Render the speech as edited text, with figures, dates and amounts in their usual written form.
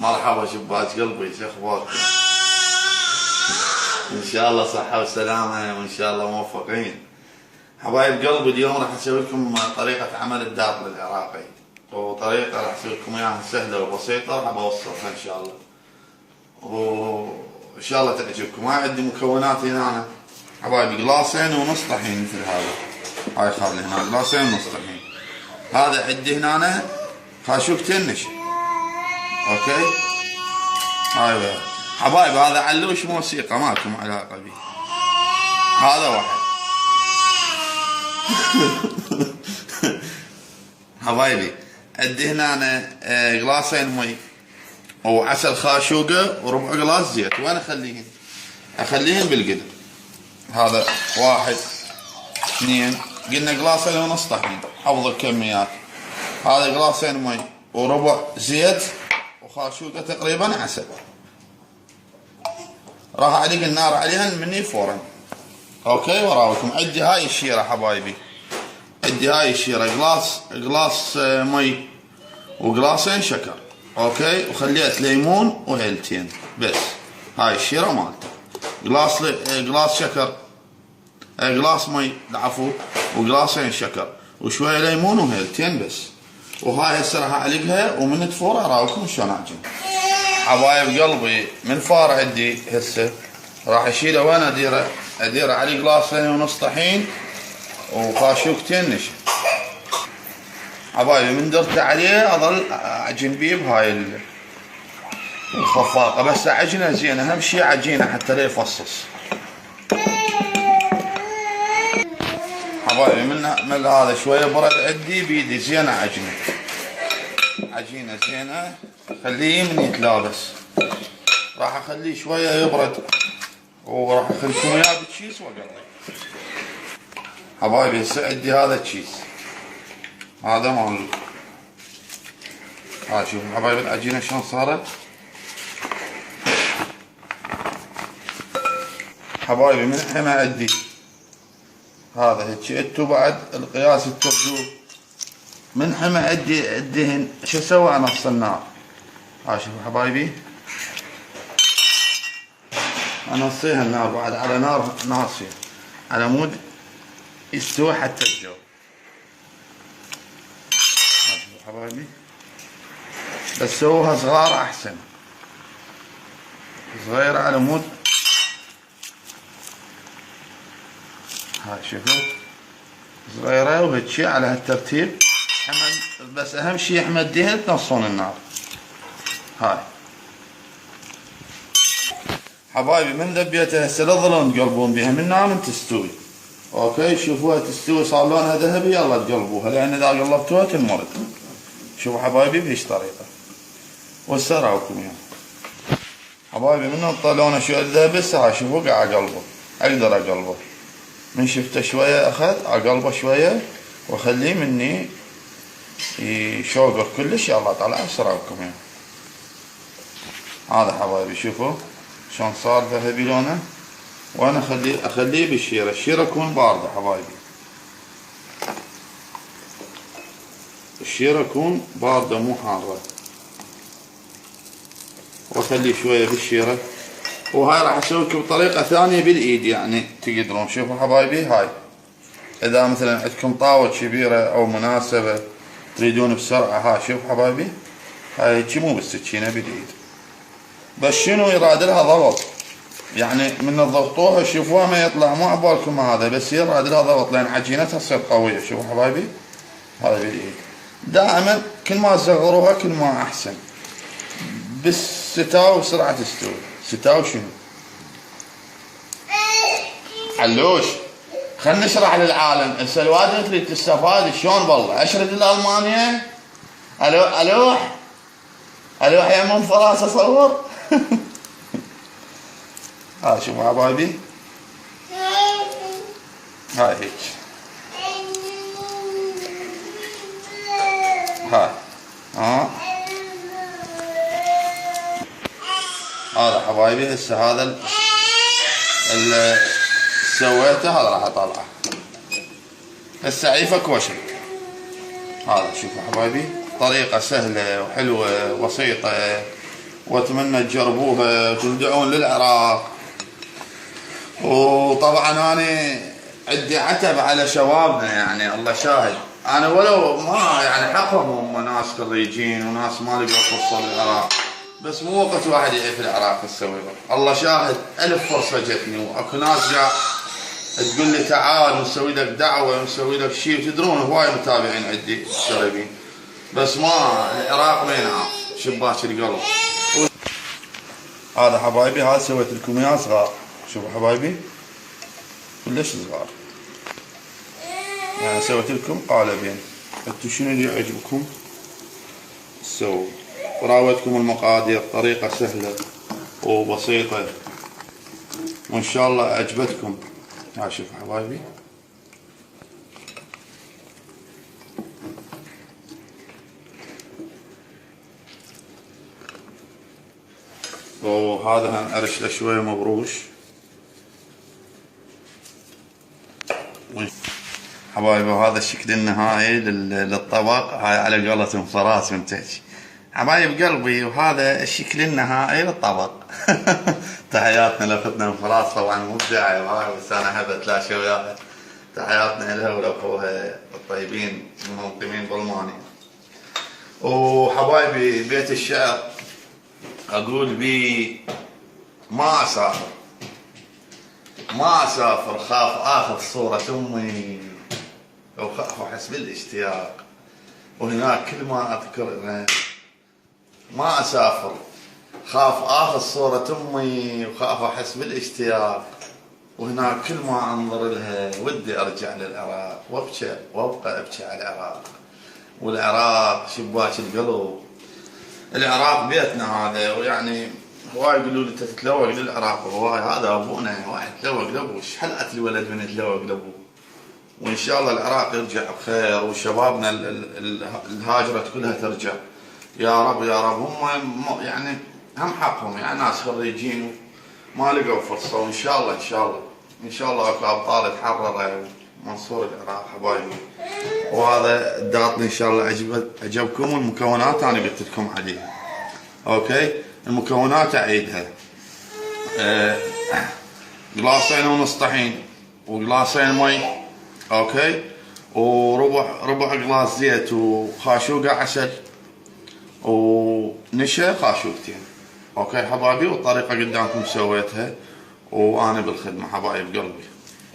مرحبا شباك قلبي، شو اخباركم؟ ان شاء الله صحة وسلامة وان شاء الله موفقين. حبايب قلبي، اليوم راح اسوي لكم طريقة عمل الدابل العراقي، وطريقة راح اسوي لكم اياها سهلة وبسيطة، راح اوصفها ان شاء الله وان شاء الله تعجبكم. هاي عندي مكونات هنا أنا. حبايبي قلاصين ونص طحين مثل هذا، هاي خلي هنا قلاصين ونص طحين. هذا عندي هنا أنا خاشوقتين نشا. اوكي هاي حبايب، هذا علوش موسيقى ماكم علاقة بيه. هذا واحد. حبايبي عندي هنا أنا قلاصين مي وعسل خاشوقة وربع قلاص زيت. وين اخليهن بالقدر. هذا واحد اثنين، قلنا قلاصين ونص طحين، حفظ الكميات. هذا قلاصين مي وربع زيت وخاشوقة تقريبا عسل. راح اعلق النار عليها مني فورا. اوكي وراويكم. عندي هاي الشيرة حبايبي، عندي هاي الشيرة قلاص مي وقلاصين شكر. اوكي وخليت ليمون وهيلتين بس. هاي الشيرة مالته. قلاص شكر، قلاص مي العفو، وقلاصين شكر وشوية ليمون وهيلتين بس. وهاي هسه راح اعلقها ومن تفور اراويكم شلون اعجن. حبايب قلبي من فار عندي هسه راح اشيله. وين اديره على قلاصين ونص طحين وخاشوقتين نشا. حبايبي من درته عليه اظل اعجن بيه بهاي الخفاقه، بس اعجنه زين، اهم شي عجينه حتى لا يفصص. حبايبي من هذا شويه برد عندي بيدي زين اعجنه عجينه زينه. خليه من يتلابس. راح اخليه شويه يبرد وراح اخليكم اياه بالتشيس واقلي. حبايبي هسه عندي هذا التشيس، هذا مال. ها شوفوا حبايبي العجينه شلون صارت. حبايبي من الحين عندي هذا هيك. انتو بعد القياس تردوه. من حما عندي الدهن شو اسوي على نص النار. ها شوفوا حبايبي انصيها النار بعد على نار ناصية على مود يستوي حتى الجو. ها شوفوا حبايبي، بس سووها صغار احسن، صغيرة على مود. هاي شوفوا صغيرة وهيجي على هالترتيب. بس اهم شي احمد الدهن تنصون النار. هاي حبايبي من ذبيتها هسه لا تظلون تقلبون بيها من نار تستوي. اوكي شوفوها تستوي صار لونها ذهبي، يلا تقلبوها لان اذا قلبتوها تنمرد. شوفوا حبايبي بهيج طريقة وهسه اراويكم اياها. حبايبي من نطى لونه شوية ذهبي هسه شوفوا قاعد اقلبه، اقدر اقلبه. من شفته شوية اخذ اقلبه شوية واخليه مني يشوقر كلش. يلا طلع اراويكم اياها. هذا حبايبي شوفوا شلون صار ذهبي لونه. وانا اخليه بالشيرة. الشيرة تكون باردة حبايبي، الشيرة تكون باردة مو حارة. واخليه شوية بالشيرة. وهاي راح اسوي لكم بطريقة ثانية بالايد يعني تقدرون. شوفوا حبايبي هاي اذا مثلا عندكم طاوة كبيرة او مناسبة تريدون بسرعة. ها شوف حبايبي هاي هيجي مو بالسكينة بالايد، بس شنو يراد لها ضغط، يعني من تضغطوها شوفوها ما يطلع مو عبالكم هذا، بس يراد لها ضغط لان عجينتها تصير قوية. شوفوا حبايبي هذا بالايد. دائما كل ما تصغروها كل ما احسن. بالستاو بسرعة تستوي. ستاو شنو علوش. خلنا نشرح للعالم هسه الوالده تريد تستفاد شلون. والله اشرد لالمانيا. الوح يا من فراس اصور. ها شوفوا حبايبي هاي هيك. هاي هذا حبايبي هسه هذا اللي سويته هذا راح اطلعه هسه عيفه كوشن. هذا شوفوا حبايبي طريقة سهلة وحلوة وبسيطة واتمنى تجربوها وتدعون للعراق. وطبعا انا عندي عتب على شبابنا، يعني الله شاهد، انا ولو ما يعني حقهم هم ناس خريجين وناس ما لقوا فرصه للعراق، بس مو وقت واحد يعيش في العراق تسوي له. الله شاهد 1000 فرصه جتني، واكو ناس جاء تقول لي تعال ونسوي لك دعوه ونسوي لك شيء، وتدرون هواي متابعين عندي مشتركين، بس ما العراق ما ينعاف شباك القلب. هذا حبايبي، هذا سويت لكم اياه صغار، شوفوا حبايبي كلش صغار، يعني سويت لكم قالبين، انتو شنو اللي يعجبكم سووا. وراويتكم المقادير طريقة سهلة وبسيطة، وان شاء الله عجبتكم. ها شوفوا حبايبي، وهذا هنقرش له شوية مبروش حبايبي. وهذا الشكل النهائي للطبق، هاي على قولتهم فراس منتج حبايب قلبي، وهذا الشكل النهائي للطبق. تحياتنا لاختنا من فراس، طبعا مبدعة وهاي، بس انا هبت لا شو وياها. تحياتنا لها ولاخوها الطيبين المنظمين بالمانيا. وحبايبي بيت الشعر اقول بي ما اسافر خاف اخذ صورة امي، وخاف احس بالاشتياق، وهناك كل ما اذكرها ما اسافر خاف اخذ صورة امي، وخاف احس بالاشتياق، وهناك كل ما انظر لها ودي ارجع للعراق، وابقى ابكي على العراق. والعراق شباك القلب، العراق بيتنا هذا، ويعني هواي يقولوا لي تتلوق للعراق، وهواي هذا ابونا واحد تلوق لابوه، ايش حلقة الولد من يتلوق لابوه. وان شاء الله العراق يرجع بخير، وشبابنا الهاجرة كلها ترجع يا رب يا رب. هم يعني هم حقهم، يعني ناس خريجين ما لقوا فرصة، وان شاء الله ان شاء الله اكو ابطال تحرروا منصور العراق حبايبي. وهذا الداطن ان شاء الله عجبكم. المكونات انا قلت لكم عليها، اوكي. المكونات اعيدها، قلاصين ونص طحين، وقلاصين مي، اوكي، وربع قلاص زيت، وخاشوقة عسل، ونشا خاشوقتين، اوكي حبايبي. والطريقة قدامكم سويتها وانا بالخدمة حبايب قلبي.